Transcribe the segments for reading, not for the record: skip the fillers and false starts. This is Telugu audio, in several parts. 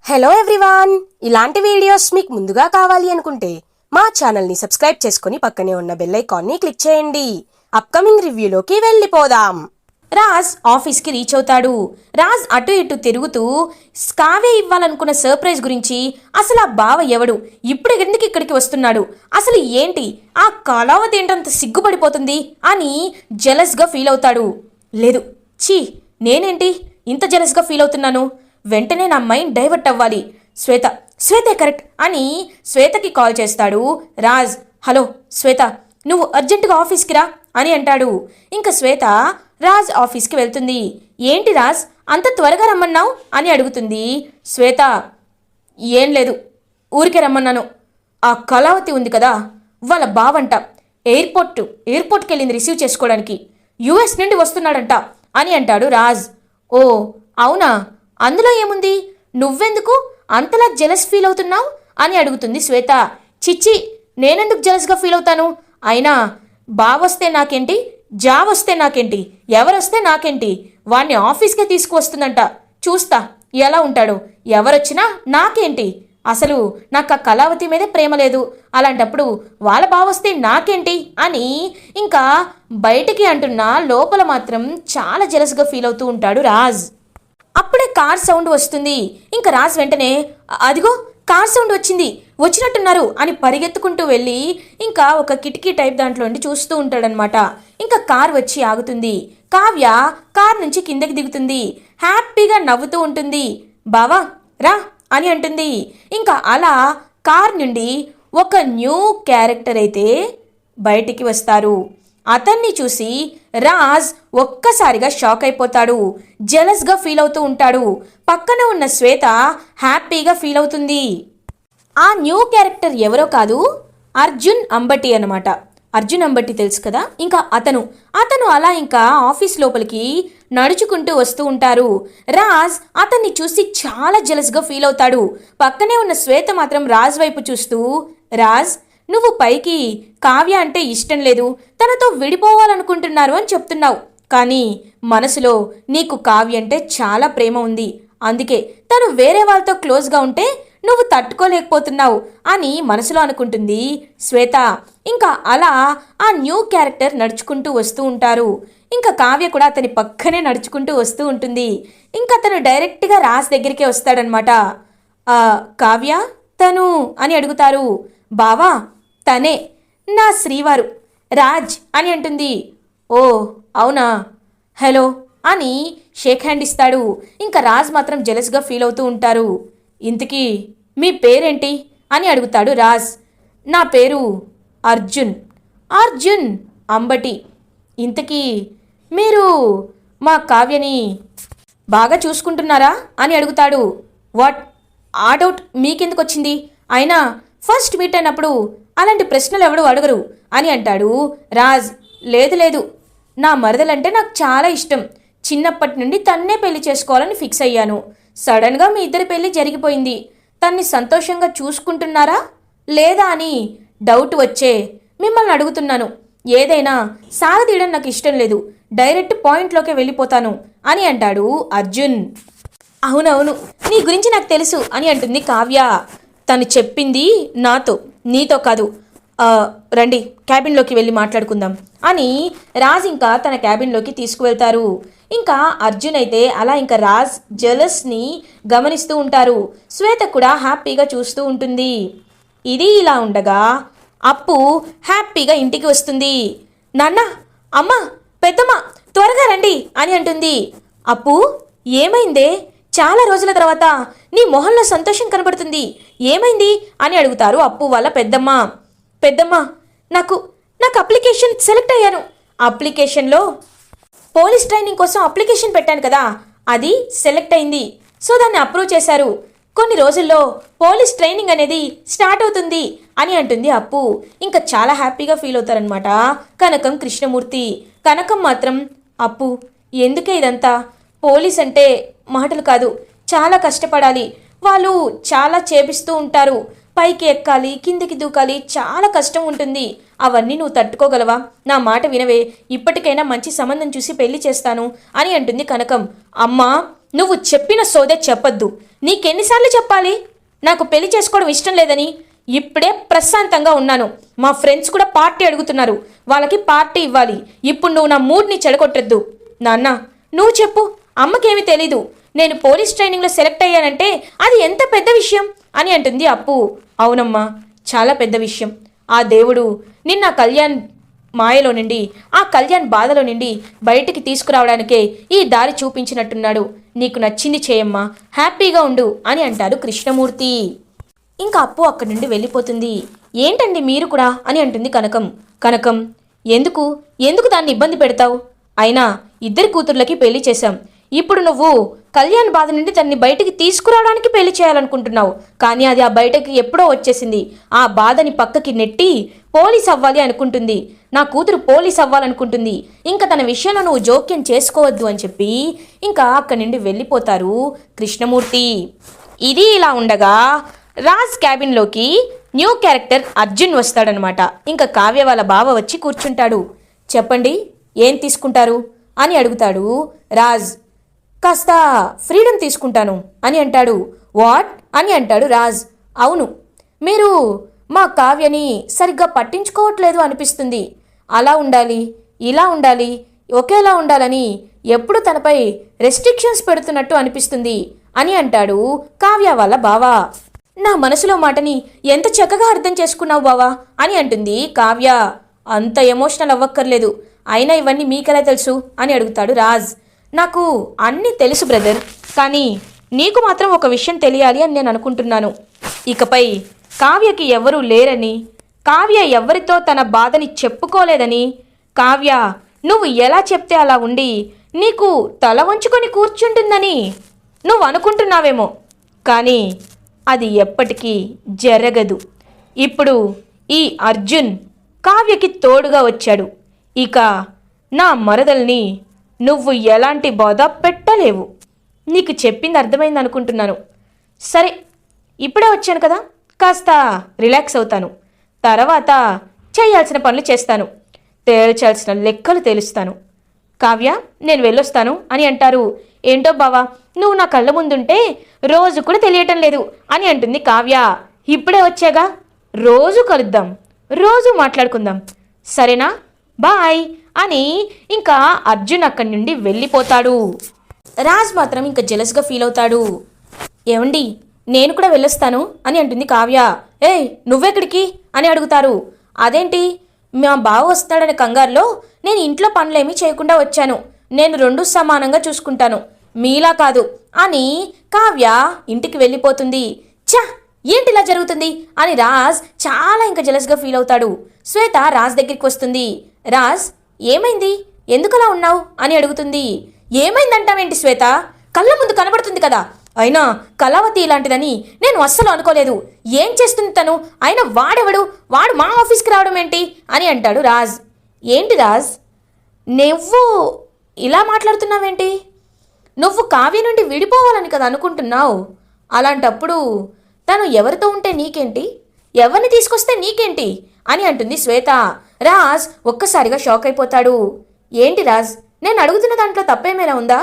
హలో ఎవ్రీవాన్, ఇలాంటి వీడియోస్ మీకు ముందుగా కావాలి అనుకుంటే మా ఛానల్ని సబ్స్క్రైబ్ చేసుకుని పక్కనే ఉన్న బెల్ ఐకాన్ని క్లిక్ చేయండి. అప్కమింగ్ రివ్యూలోకి వెళ్ళిపోదాం. రాజ్ ఆఫీస్కి రీచ్ అవుతాడు. రాజ్ అటు ఇటు తిరుగుతూ కావ్య ఇవ్వాలనుకున్న సర్ప్రైజ్ గురించి, అసలు ఆ బావ ఎవడు, ఇప్పుడు ఎందుకు ఇక్కడికి వస్తున్నాడు, అసలు ఏంటి, ఆ కళావతి ఏంటంత సిగ్గుపడిపోతుంది అని జెలస్గా ఫీల్ అవుతాడు. లేదు, ఛీ, నేనేంటి ఇంత జెలస్గా ఫీల్ అవుతున్నాను, వెంటనే నా మైండ్ డైవర్ట్ అవ్వాలి, శ్వేతే కరెక్ట్ అని శ్వేతకి కాల్ చేస్తాడు రాజ్. హలో శ్వేత, నువ్వు అర్జెంటుగా ఆఫీస్కి రా అని అంటాడు. ఇంకా శ్వేత రాజ్ ఆఫీస్కి వెళ్తుంది. ఏంటి రాజ్, అంత త్వరగా రమ్మన్నావు అని అడుగుతుంది. శ్వేత, ఏం లేదు, ఊరికే రమ్మన్నాను. ఆ కళావతి ఉంది కదా, వాళ్ళ బావంట ఎయిర్పోర్ట్కి వెళ్ళింది రిసీవ్ చేసుకోవడానికి, యుఎస్ నుండి వస్తున్నాడంట అని అంటాడు రాజ్. ఓ అవునా, అందులో ఏముంది, నువ్వెందుకు అంతలా జెలస్ ఫీల్ అవుతున్నావు అని అడుగుతుంది శ్వేత. చిచ్చి, నేనెందుకు జెలస్గా ఫీల్ అవుతాను, అయినా బావొస్తే నాకేంటి, జాబ్ వస్తే నాకేంటి, ఎవరొస్తే నాకేంటి, వాణ్ణి ఆఫీస్కే తీసుకువస్తుందంట, చూస్తా ఎలా ఉంటాడో, ఎవరొచ్చినా నాకేంటి, అసలు నాకు ఆ కళావతి మీదే ప్రేమ లేదు, అలాంటప్పుడు వాళ్ళ బావొస్తే నాకేంటి అని ఇంకా బయటికి అంటున్నా లోపల మాత్రం చాలా జెలస్గా ఫీల్ అవుతూ ఉంటాడు రాజ్. అప్పుడే కార్ సౌండ్ వస్తుంది. ఇంకా రాజ్ వెంటనే అదిగో కార్ సౌండ్ వచ్చినట్టున్నారు అని పరిగెత్తుకుంటూ వెళ్ళి ఇంకా ఒక కిటికీ టైప్ దాంట్లో ఉండి చూస్తూ ఉంటాడనమాట. ఇంకా కార్ వచ్చి ఆగుతుంది. కావ్య కార్ నుంచి కిందకి దిగుతుంది. హ్యాపీగా నవ్వుతూ ఉంటుంది. బావా రా అని అంటుంది. ఇంకా అలా కార్ నుండి ఒక న్యూ క్యారెక్టర్ అయితే బయటికి వస్తారు. అతన్ని చూసి రాజ్ ఒక్కసారిగా షాక్ అయిపోతాడు. జెలస్గా ఫీల్ అవుతూ ఉంటాడు. పక్కన ఉన్న శ్వేత హ్యాపీగా ఫీల్ అవుతుంది. ఆ న్యూ క్యారెక్టర్ ఎవరో కాదు, అర్జున్ అంబటి అనమాట. అర్జున్ అంబటి తెలుసు కదా. ఇంకా అతను అలా ఇంకా ఆఫీస్ లోపలికి నడుచుకుంటూ వస్తూ ఉంటారు. రాజ్ అతన్ని చూసి చాలా జెలస్గా ఫీల్ అవుతాడు. పక్కనే ఉన్న శ్వేత మాత్రం రాజ్ వైపు చూస్తూ, రాజ్ నువ్వు పైకి కావ్య అంటే ఇష్టం లేదు, తనతో విడిపోవాలనుకుంటున్నారు అని చెప్తున్నావు, కానీ మనసులో నీకు కావ్య అంటే చాలా ప్రేమ ఉంది, అందుకే తను వేరే వాళ్ళతో క్లోజ్గా ఉంటే నువ్వు తట్టుకోలేకపోతున్నావు అని మనసులో అనుకుంటుంది శ్వేత. ఇంకా అలా ఆ న్యూ క్యారెక్టర్ నడుచుకుంటూ వస్తూ ఉంటారు. ఇంకా కావ్య కూడా అతని పక్కనే నడుచుకుంటూ వస్తూ ఉంటుంది. ఇంకా అతను డైరెక్ట్గా రాజ్ దగ్గరికే వస్తాడనమాట. కావ్య తను అని అడుగుతారు. బావా తనే నా శ్రీవారు రాజ్ అని అంటుంది. ఓ అవునా, హలో అని షేక్ హ్యాండ్ ఇస్తాడు. ఇంకా రాజ్ మాత్రం జెలస్గా ఫీల్ అవుతూ ఉంటారు. ఇంతకీ మీ పేరేంటి అని అడుగుతాడు రాజ్. నా పేరు అర్జున్ అంబటి. ఇంతకీ మీరు మా కావ్యని బాగా చూసుకుంటున్నారా అని అడుగుతాడు. వాట్, ఆ డౌట్ మీకెందుకు వచ్చింది, అయినా ఫస్ట్ మీట్ అయినప్పుడు అలాంటి ప్రశ్నలు ఎవడు అడగరు అని అంటాడు రాజ్. లేదు, నా మరదలంటే నాకు చాలా ఇష్టం, చిన్నప్పటి నుండి తన్నే పెళ్లి చేసుకోవాలని ఫిక్స్ అయ్యాను, సడన్గా మీ ఇద్దరి పెళ్లి జరిగిపోయింది, తన్ని సంతోషంగా చూసుకుంటున్నారా లేదా అని డౌట్ వచ్చే మిమ్మల్ని అడుగుతున్నాను, ఏదైనా సాగదీయడం నాకు ఇష్టం లేదు, డైరెక్ట్ పాయింట్లోకే వెళ్ళిపోతాను అని అంటాడు అర్జున్. అవునవును, నీ గురించి నాకు తెలుసు అని అంటుంది కావ్య. తను చెప్పింది నీతో కాదు, రండి క్యాబిన్లోకి వెళ్ళి మాట్లాడుకుందాం అని రాజ్ ఇంకా తన క్యాబిన్లోకి తీసుకువెళ్తారు. ఇంకా అర్జున్ అయితే అలా ఇంకా రాజ్ జెలస్ని గమనిస్తూ ఉంటారు. శ్వేత కూడా హ్యాపీగా చూస్తూ ఉంటుంది. ఇది ఇలా ఉండగా అప్పు హ్యాపీగా ఇంటికి వస్తుంది. నాన్న, అమ్మ, పెద్దమ్మ త్వరగా రండి అని అంటుంది. అప్పు ఏమైందే, చాలా రోజుల తర్వాత నీ మొహంలో సంతోషం కనబడుతుంది, ఏమైంది అని అడుగుతారు అప్పు వాళ్ళ పెద్దమ్మ. నాకు అప్లికేషన్ సెలెక్ట్ అయ్యాను, అప్లికేషన్లో పోలీస్ ట్రైనింగ్ కోసం అప్లికేషన్ పెట్టాను కదా, అది సెలెక్ట్ అయింది, సో దాన్ని అప్రూవ్ చేశారు, కొన్ని రోజుల్లో పోలీస్ ట్రైనింగ్ అనేది స్టార్ట్ అవుతుంది అని అంటుంది అప్పు. ఇంకా చాలా హ్యాపీగా ఫీల్ అవుతారనమాట కనకం, కృష్ణమూర్తి. కనకం మాత్రం, అప్పు ఎందుకే ఇదంతా, పోలీస్ అంటే మాటలు కాదు, చాలా కష్టపడాలి, వాళ్ళు చాలా చేపిస్తూ ఉంటారు, పైకి ఎక్కాలి, కిందికి దూకాలి, చాలా కష్టం ఉంటుంది, అవన్నీ నువ్వు తట్టుకోగలవా, నా మాట వినవే, ఇప్పటికైనా మంచి సంబంధం చూసి పెళ్లి చేస్తాను అని అంటుంది కనకం. అమ్మా నువ్వు చెప్పిన సోదే చెప్పొద్దు. నీకెన్నిసార్లు చెప్పాలి నాకు పెళ్లి చేసుకోవడం ఇష్టం లేదని? ఇప్పుడే ప్రశాంతంగా ఉన్నాను. మా ఫ్రెండ్స్ కూడా పార్టీ అడుగుతున్నారు, వాళ్ళకి పార్టీ ఇవ్వాలి. ఇప్పుడు నువ్వు నా మూడ్ని చెడగొట్టద్దు. నాన్న నువ్వు చెప్పు, అమ్మకేమీ తెలీదు. నేను పోలీస్ ట్రైనింగ్లో సెలెక్ట్ అయ్యానంటే అది ఎంత పెద్ద విషయం అని అంటుంది అప్పు. అవునమ్మా, చాలా పెద్ద విషయం. ఆ దేవుడు నిన్న కళ్యాణ్ మాయలో నుండి, ఆ కళ్యాణ్ బాధలో నుండి బయటికి తీసుకురావడానికే ఈ దారి చూపించినట్టున్నాడు. నీకు నచ్చింది చేయమ్మా, హ్యాపీగా ఉండు అని అంటారు కృష్ణమూర్తి. ఇంకా అప్పు అక్కడి నుండి వెళ్ళిపోతుంది. ఏంటండి మీరు కూడా అని అంటుంది కనకం. కనకం, ఎందుకు ఎందుకు దాన్ని ఇబ్బంది పెడతావు? అయినా ఇద్దరి కూతుర్లకి పెళ్లి చేశాం. ఇప్పుడు నువ్వు కళ్యాణ్ బాధ నుండి తన్ని బయటికి తీసుకురావడానికి పెళ్లి చేయాలనుకుంటున్నావు. కానీ అది ఆ బయటకి ఎప్పుడో వచ్చేసింది. ఆ బాధని పక్కకి నెట్టి పోలీస్ అవ్వాలి అనుకుంటుంది. నా కూతురు పోలీస్ అవ్వాలనుకుంటుంది. ఇంకా తన విషయంలో నువ్వు జోక్యం చేసుకోవద్దు అని చెప్పి ఇంకా అక్కడి నుండి వెళ్ళిపోతారు కృష్ణమూర్తి. ఇది ఇలా ఉండగా రాజ్ క్యాబిన్లోకి న్యూ క్యారెక్టర్ అర్జున్ వస్తాడనమాట. ఇంకా కావ్య వాళ్ళ బావ వచ్చి కూర్చుంటాడు. చెప్పండి, ఏం తీసుకుంటారు అని అడుగుతాడు రాజ్. కాస్త ఫ్రీడమ్ తీసుకుంటాను అని అంటాడు. వాట్ అని అంటాడు రాజ్. అవును, మీరు మా కావ్యని సరిగ్గా పట్టించుకోవట్లేదు అనిపిస్తుంది. అలా ఉండాలి, ఇలా ఉండాలి, ఒకేలా ఉండాలని ఎప్పుడు తనపై రెస్ట్రిక్షన్స్ పెడుతున్నట్టు అనిపిస్తుంది అని అంటాడు కావ్య వాళ్ళ బావా. నా మనసులో మాటని ఎంత చక్కగా అర్థం చేసుకున్నావు బావా అని అంటుంది కావ్య. అంత ఎమోషనల్ అవ్వక్కర్లేదు. అయినా ఇవన్నీ మీకెలా తెలుసు అని అడుగుతాడు రాజ్. నాకు అన్నీ తెలుసు బ్రదర్, కానీ నీకు మాత్రం ఒక విషయం తెలియాలి అని నేను అనుకుంటున్నాను. ఇకపై కావ్యకి ఎవరూ లేరని, కావ్య ఎవరితో తన బాధని చెప్పుకోలేదని, కావ్య నువ్వు ఎలా చెప్తే అలా ఉండి నీకు తల వంచుకొని కూర్చుంటుందని నువ్వు అనుకుంటున్నావేమో, కానీ అది ఎప్పటికీ జరగదు. ఇప్పుడు ఈ అర్జున్ కావ్యకి తోడుగా వచ్చాడు. ఇక నా మరదల్ని నువ్వు ఎలాంటి బాధ పెట్టలేవు. నీకు చెప్పింది అర్థమైంది అనుకుంటున్నాను. సరే, ఇప్పుడే వచ్చాను కదా, కాస్త రిలాక్స్ అవుతాను. తర్వాత చేయాల్సిన పనులు చేస్తాను, తేల్చాల్సిన లెక్కలు తేలుస్తాను. కావ్య, నేను వెళ్ళొస్తాను అని అంటారు. ఏంటో బావా, నువ్వు నా కళ్ళ ముందుంటే రోజు కూడా తెలియటం లేదు అని అంటుంది కావ్య. ఇప్పుడే వచ్చాగా, రోజు కలుద్దాం, రోజు మాట్లాడుకుందాం, సరేనా? బాయ్ అని ఇంకా అర్జున్ అక్కడి నుండి వెళ్ళిపోతాడు. రాజ్ మాత్రం ఇంకా జెలస్గా ఫీల్ అవుతాడు. ఏమండి, నేను కూడా వెళ్ళొస్తాను అని అంటుంది కావ్య. ఏయ్, నువ్వెక్కడికి అని అడుగుతారు. అదేంటి, మా బావ వస్తాడనే కంగారులో నేను ఇంట్లో పనులేమీ చేయకుండా వచ్చాను. నేను రెండు సమానంగా చూసుకుంటాను, మీలా కాదు అని కావ్య ఇంటికి వెళ్ళిపోతుంది. ఛా, ఏంటిలా జరుగుతుంది అని రాజ్ చాలా ఇంకా జెలస్గా ఫీల్ అవుతాడు. శ్వేత రాజ్ దగ్గరికి వస్తుంది. రాజ్, ఏమైంది, ఎందుకలా ఉన్నావు అని అడుగుతుంది. ఏమైందంటావేంటి శ్వేత, కళ్ళ ముందు కనబడుతుంది కదా, అయినా కళావతి ఇలాంటిదని నేను అస్సలు అనుకోలేదు. ఏం చేస్తుంది తను? అయినా వాడెవడు, వాడు మా ఆఫీస్కి రావడం ఏంటి అని అంటాడు రాజ్. ఏంటి రాజ్, నువ్వు ఇలా మాట్లాడుతున్నావేంటి? నువ్వు కావ్య నుండి విడిపోవాలని కదా అనుకుంటున్నావు. అలాంటప్పుడు తను ఎవరితో ఉంటే నీకేంటి, ఎవరిని తీసుకొస్తే నీకేంటి అని అంటుంది శ్వేత. రాజ్ ఒక్కసారిగా షాక్ అయిపోతాడు. ఏంటి రాజ్, నేను అడుగుతున్న దాంట్లో తప్పేమైనా ఉందా?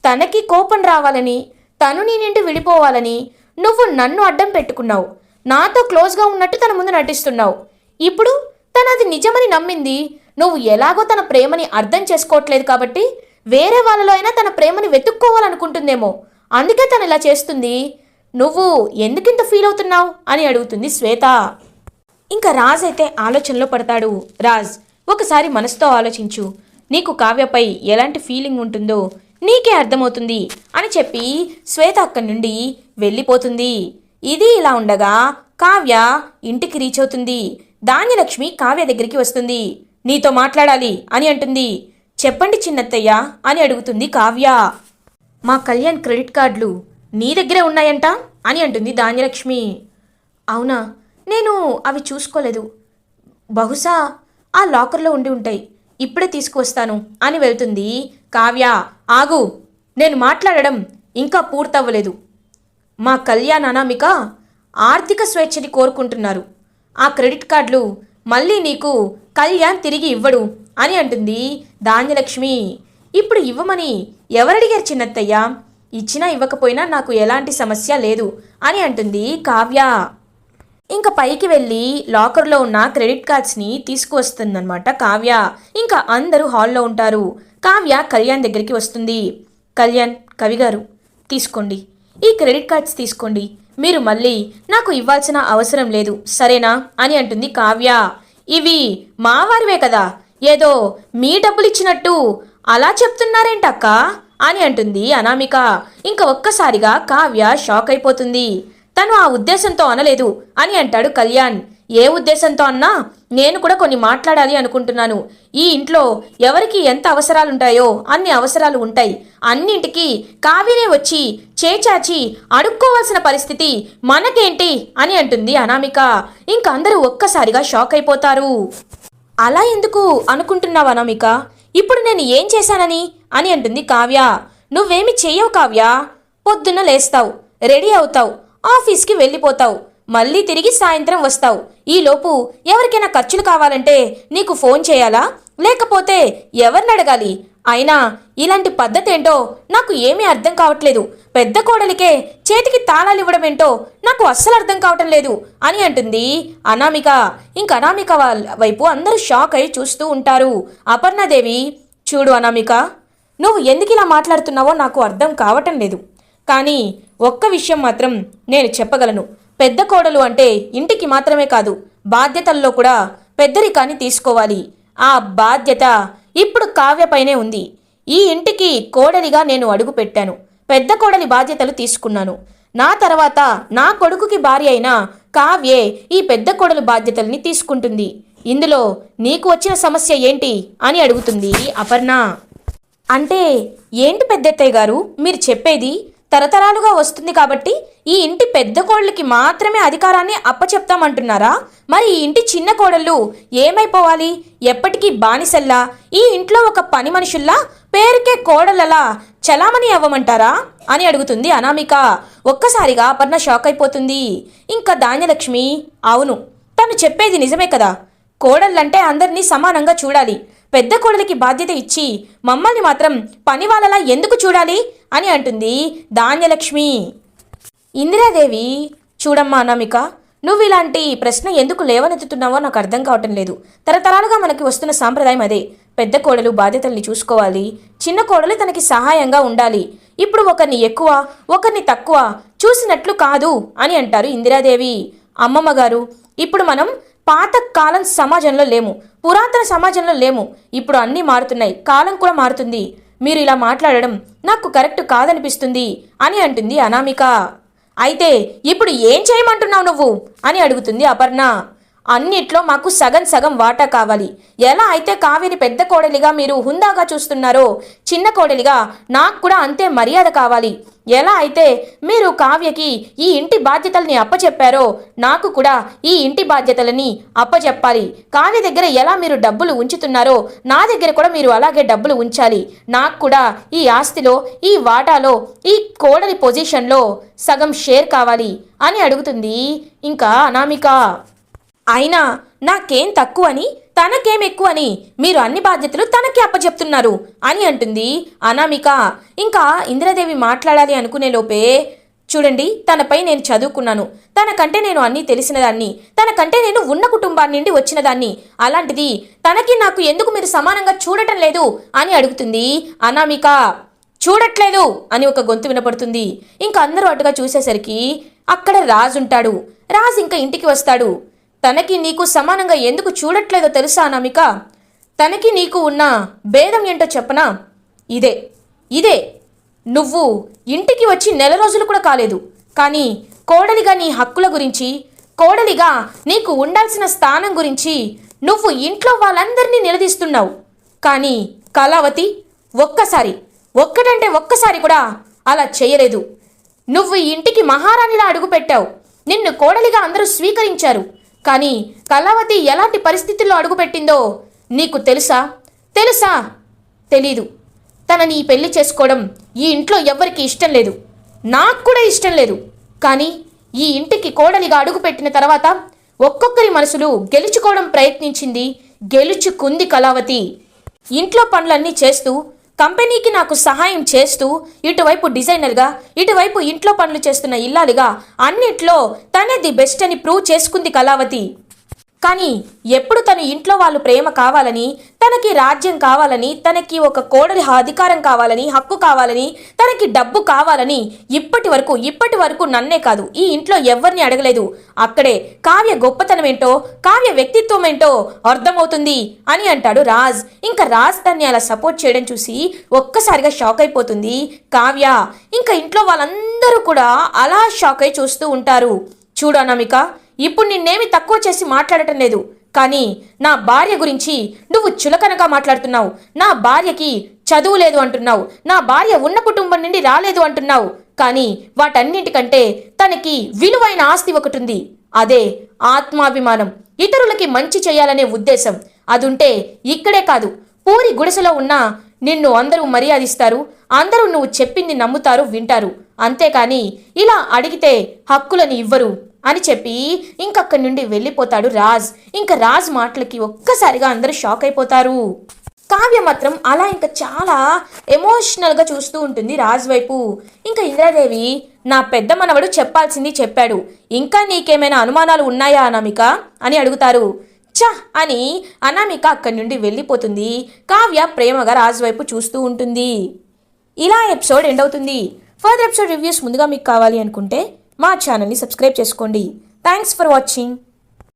తనకి కోపం రావాలని, తను నీ నుండి విడిపోవాలని నువ్వు నన్ను అడ్డం పెట్టుకున్నావు. నాతో క్లోజ్గా ఉన్నట్టు తన ముందు నటిస్తున్నావు. ఇప్పుడు తను అది నిజమని నమ్మింది. నువ్వు ఎలాగో తన ప్రేమని అర్థం చేసుకోవట్లేదు కాబట్టి వేరే వాళ్ళలో అయినా తన ప్రేమని వెతుక్కోవాలనుకుంటుందేమో, అందుకే తను ఇలా చేస్తుంది. నువ్వు ఎందుకింత ఫీల్ అవుతున్నావు అని అడుగుతుంది శ్వేత. ఇంకా రాజ్ అయితే ఆలోచనలో పడతాడు. రాజ్, ఒకసారి మనసుతో ఆలోచించు, నీకు కావ్యపై ఎలాంటి ఫీలింగ్ ఉంటుందో నీకే అర్థమవుతుంది అని చెప్పి శ్వేత అక్కడి నుండి వెళ్ళిపోతుంది. ఇది ఇలా ఉండగా కావ్య ఇంటికి రీచ్ అవుతుంది. ధాన్యలక్ష్మి కావ్య దగ్గరికి వస్తుంది. నీతో మాట్లాడాలి అని అంటుంది. చెప్పండి చిన్నత్తయ్య అని అడుగుతుంది కావ్య. మా కళ్యాణ్ క్రెడిట్ కార్డులు నీ దగ్గరే ఉన్నాయంట అని అంటుంది ధాన్యలక్ష్మి. అవునా, నేను అవి చూసుకోలేదు, బహుశా ఆ లాకర్లో ఉండి ఉంటాయి, ఇప్పుడే తీసుకువస్తాను అని వెళ్తుంది కావ్య. ఆగు, నేను మాట్లాడడం ఇంకా పూర్తవ్వలేదు. మా కళ్యాణ్ అనామిక ఆర్థిక స్వేచ్ఛని కోరుకుంటున్నారు. ఆ క్రెడిట్ కార్డులు మళ్ళీ నీకు కళ్యాణ్ తిరిగి ఇవ్వడు అని అంటుంది ధాన్యలక్ష్మి. ఇప్పుడు ఇవ్వమని ఎవరడిగారు చిన్నత్తయ్య? ఇచ్చినా ఇవ్వకపోయినా నాకు ఎలాంటి సమస్య లేదు అని అంటుంది కావ్య. ఇంకా పైకి వెళ్ళి లాకర్లో ఉన్న క్రెడిట్ కార్డ్స్ని తీసుకువస్తుందన్నమాట కావ్య. ఇంకా అందరూ హాల్లో ఉంటారు. కావ్య కళ్యాణ్ దగ్గరికి వస్తుంది. కళ్యాణ్, కవి గారు తీసుకోండి, ఈ క్రెడిట్ కార్డ్స్ తీసుకోండి, మీరు మళ్ళీ నాకు ఇవ్వాల్సిన అవసరం లేదు సరేనా అని అంటుంది కావ్య. ఇవి మావారివే కదా, ఏదో మీ డబ్బులు ఇచ్చినట్టు అలా చెప్తున్నారేంటక్క అని అంటుంది అనామిక. ఇంకా ఒక్కసారిగా కావ్య షాక్ అయిపోతుంది. తను ఆ ఉద్దేశంతో అనలేదు అని అంటాడు కళ్యాణ్. ఏ ఉద్దేశంతో అన్నా నేను కూడా కొన్ని మాట్లాడాలి అనుకుంటున్నాను. ఈ ఇంట్లో ఎవరికి ఎంత అవసరాలుంటాయో అన్ని అవసరాలు ఉంటాయి. అన్నింటికి కావ్యనే వచ్చి చేచాచి అడుక్కోవాల్సిన పరిస్థితి మనకేంటి అని అంటుంది అనామిక. ఇంక అందరూ ఒక్కసారిగా షాక్ అయిపోతారు. అలా ఎందుకు అనుకుంటున్నావు అనామిక? ఇప్పుడు నేను ఏం చేశానని అని అంటుంది కావ్య. నువ్వేమి చెయ్యవు కావ్య. పొద్దున్న లేస్తావు, రెడీ అవుతావు, ఆఫీస్కి వెళ్ళిపోతావు, మళ్ళీ తిరిగి సాయంత్రం వస్తావు. ఈలోపు ఎవరికైనా ఖర్చులు కావాలంటే నీకు ఫోన్ చేయాలా, లేకపోతే ఎవరిని అడగాలి? అయినా ఇలాంటి పద్ధతి ఏంటో నాకు ఏమీ అర్థం కావట్లేదు. పెద్ద కోడలికే చేతికి తాళాలు ఇవ్వడం ఏంటో నాకు అస్సలు అర్థం కావటం లేదు అని అంటుంది అనామిక. ఇంక అనామిక వైపు అందరూ షాక్ అయి చూస్తూ ఉంటారు. అపర్ణాదేవి, చూడు అనామిక, నువ్వు ఎందుకు ఇలా మాట్లాడుతున్నావో నాకు అర్థం కావటం లేదు. కానీ ఒక్క విషయం మాత్రం నేను చెప్పగలను. పెద్ద కోడలు అంటే ఇంటికి మాత్రమే కాదు, బాధ్యతల్లో కూడా పెద్దరికాన్ని తీసుకోవాలి. ఆ బాధ్యత ఇప్పుడు కావ్యపైనే ఉంది. ఈ ఇంటికి కోడలిగా నేను అడుగు పెట్టాను, పెద్ద కోడలి బాధ్యతలు తీసుకున్నాను. నా తర్వాత నా కొడుకుకి భార్య అయిన కావ్యే ఈ పెద్ద కోడలు బాధ్యతల్ని తీసుకుంటుంది. ఇందులో నీకు వచ్చిన సమస్య ఏంటి అని అడుగుతుంది అపర్ణ. అంటే ఏంటి పెద్దత్తయ్య గారు మీరు చెప్పేది? తరతరాలుగా వస్తుంది కాబట్టి ఈ ఇంటి పెద్ద కోడలికి మాత్రమే అధికారాన్ని అప్పచెప్తామంటున్నారా? మరి ఈ ఇంటి చిన్న కోడళ్ళు ఏమైపోవాలి? ఎప్పటికీ బానిసల్లా, ఈ ఇంట్లో ఒక పని మనుషుల్లా, పేరుకే కోడలలా చలామణి అవ్వమంటారా అని అడుగుతుంది అనామిక. ఒక్కసారిగా అపర్ణ షాక్ అయిపోతుంది. ఇంకా ధాన్యలక్ష్మి, అవును, తను చెప్పేది నిజమే కదా, కోడళ్ళంటే అందరినీ సమానంగా చూడాలి. పెద్ద కోడలికి బాధ్యత ఇచ్చి మమ్మల్ని మాత్రం పని వాళ్ళలా ఎందుకు చూడాలి అని అంటుంది ధాన్యలక్ష్మి. ఇందిరాదేవి, చూడమ్మా అనామిక, నువ్వు ఇలాంటి ప్రశ్న ఎందుకు లేవనెత్తుతున్నావో నాకు అర్థం కావటం లేదు. తరతరాలుగా మనకి వస్తున్న సాంప్రదాయం అదే. పెద్ద కోడలు బాధ్యతల్ని చూసుకోవాలి, చిన్న కోడలు తనకి సహాయంగా ఉండాలి. ఇప్పుడు ఒకరిని ఎక్కువ ఒకరిని తక్కువ చూసినట్లు కాదు అని అంటారు ఇందిరాదేవి. అమ్మమ్మ గారు, ఇప్పుడు మనం పాత కాలం సమాజంలో లేము, పురాతన సమాజంలో లేము. ఇప్పుడు అన్నీ మారుతున్నాయి, కాలం కూడా మారుతుంది. మీరు ఇలా మాట్లాడడం నాకు కరెక్ట్ కాదనిపిస్తుంది అని అంటుంది అనామిక. అయితే ఇప్పుడు ఏం చేయమంటున్నావు నువ్వు అని అడుగుతుంది అపర్ణ. అన్నిట్లో మాకు సగం సగం వాటా కావాలి. ఎలా అయితే కావ్యని పెద్ద కోడలిగా మీరు హుందాగా చూస్తున్నారో, చిన్న కోడలిగా నాకు కూడా అంతే మర్యాద కావాలి. ఎలా అయితే మీరు కావ్యకి ఈ ఇంటి బాధ్యతల్ని అప్పచెప్పారో, నాకు కూడా ఈ ఇంటి బాధ్యతలని అప్పచెప్పాలి. కావ్య దగ్గర ఎలా మీరు డబ్బులు ఉంచుతున్నారో, నా దగ్గర కూడా మీరు అలాగే డబ్బులు ఉంచాలి. నాకు కూడా ఈ ఆస్తిలో, ఈ వాటాలో, ఈ కోడలి పొజిషన్లో సగం షేర్ కావాలి అని అడుగుతుంది ఇంకా అనామిక. అయినా నాకేం తక్కువని, తనకేం ఎక్కువని మీరు అన్ని బాధ్యతలు తనకే అప్పచెప్తున్నారు అని అంటుంది అనామిక. ఇంకా ఇందిరాదేవి మాట్లాడాలి అనుకునే లోపే, చూడండి, తనపై నేను చదువుకున్నాను, తనకంటే నేను అన్నీ తెలిసిన దాన్ని, తనకంటే నేను ఉన్న కుటుంబాన్ని నుండి వచ్చిన దాన్ని, అలాంటిది తనకి నాకు ఎందుకు మీరు సమానంగా చూడటం లేదు అని అడుగుతుంది అనామిక. చూడట్లేదు అని ఒక గొంతు వినపడుతుంది. ఇంకా అందరూ అటుగా చూసేసరికి అక్కడ రాజు ఉంటాడు. రాజు ఇంకా ఇంటికి వస్తాడు. తనకి నీకు సమానంగా ఎందుకు చూడట్లేదో తెలుసా అనామిక? తనకి నీకు ఉన్న భేదం ఏంటో చెప్పనా? ఇదే నువ్వు ఇంటికి వచ్చి నెల రోజులు కూడా కాలేదు, కానీ కోడలిగా నీ హక్కుల గురించి, కోడలిగా నీకు ఉండాల్సిన స్థానం గురించి నువ్వు ఇంట్లో వాళ్ళందరినీ నిలదీస్తున్నావు. కానీ కళావతి ఒక్కసారి కూడా అలా చేయలేదు. నువ్వు ఈ ఇంటికి మహారాణిలా అడుగుపెట్టావు. నిన్ను కోడలిగా అందరూ స్వీకరించారు. కానీ కళావతి ఎలాంటి పరిస్థితుల్లో అడుగుపెట్టిందో నీకు తెలుసా? తెలీదు. తనని ఈ పెళ్లి చేసుకోవడం ఈ ఇంట్లో ఎవ్వరికి ఇష్టం లేదు, నాకు కూడా ఇష్టం లేదు. కానీ ఈ ఇంటికి కోడలిగా అడుగుపెట్టిన తర్వాత ఒక్కొక్కరి మనసులు గెలుచుకోవడం ప్రయత్నించింది, గెలుచుకుంది కళావతి. ఇంట్లో పనులన్నీ చేస్తూ కంపెనీకి నాకు సహాయం చేస్తూ ఇటువైపు డిజైనర్గా ఇటువైపు ఇంట్లో పనులు చేస్తున్న ఇల్లాలుగా అన్నిట్లో తనే ది బెస్ట్ అని ప్రూవ్ చేసుకుంది కళావతి. కానీ ఎప్పుడు తన ఇంట్లో వాళ్ళు ప్రేమ కావాలని, తనకి రాజ్యం కావాలని, తనకి ఒక కోడలి అధికారం కావాలని, హక్కు కావాలని, తనకి డబ్బు కావాలని ఇప్పటి వరకు నన్నే కాదు ఈ ఇంట్లో ఎవరిని అడగలేదు. అక్కడే కావ్య గొప్పతనం ఏంటో, కావ్య వ్యక్తిత్వం ఏంటో అర్థమవుతుంది అని అంటాడు రాజ్. ఇంకా రాజ్ తన్ని అలా సపోర్ట్ చేయడం చూసి ఒక్కసారిగా షాక్ అయిపోతుంది కావ్య. ఇంకా ఇంట్లో వాళ్ళందరూ కూడా అలా షాక్ అయి చూస్తూ ఉంటారు. చూడు అనామిక, ఇప్పుడు నిన్నేమి తక్కువ చేసి మాట్లాడటం లేదు, కానీ నా భార్య గురించి నువ్వు చులకనగా మాట్లాడుతున్నావు. నా భార్యకి చదువు లేదు అంటున్నావు, నా భార్య ఉన్న కుటుంబం నుండి రాలేదు అంటున్నావు. కానీ వాటన్నింటికంటే తనకి విలువైన ఆస్తి ఒకటి ఉంది, అదే ఆత్మాభిమానం, ఇతరులకి మంచి చేయాలనే ఉద్దేశం. అదుంటే ఇక్కడే కాదు, పూరి గుడిసెలో ఉన్నా నిన్ను అందరూ మర్యాదిస్తారు, అందరూ నువ్వు చెప్పింది నమ్ముతారు, వింటారు. అంతేకాని ఇలా అడిగితే హక్కులని ఇవ్వరు అని చెప్పి ఇంకక్కడి నుండి వెళ్ళిపోతాడు రాజ్. ఇంకా రాజ్ మాటలకి ఒక్కసారిగా అందరూ షాక్ అయిపోతారు. కావ్య మాత్రం అలా ఇంకా చాలా ఎమోషనల్గా చూస్తూ ఉంటుంది రాజ్ వైపు. ఇంకా ఇంద్రాదేవి, నా పెద్ద మనవడు చెప్పాల్సింది చెప్పాడు, ఇంకా నీకేమైనా అనుమానాలు ఉన్నాయా అనామిక అని అడుగుతారు. చ అని అనామిక అక్కడి నుండి వెళ్ళిపోతుంది. కావ్య ప్రేమగా రాజ్ వైపు చూస్తూ ఉంటుంది. ఇలా ఎపిసోడ్ ఎండ్ అవుతుంది. ఫర్దర్ ఎపిసోడ్ రివ్యూస్ ముందుగా మీకు కావాలి అనుకుంటే మా ఛానల్ని సబ్స్క్రైబ్ చేసుకోండి. Thanks for watching.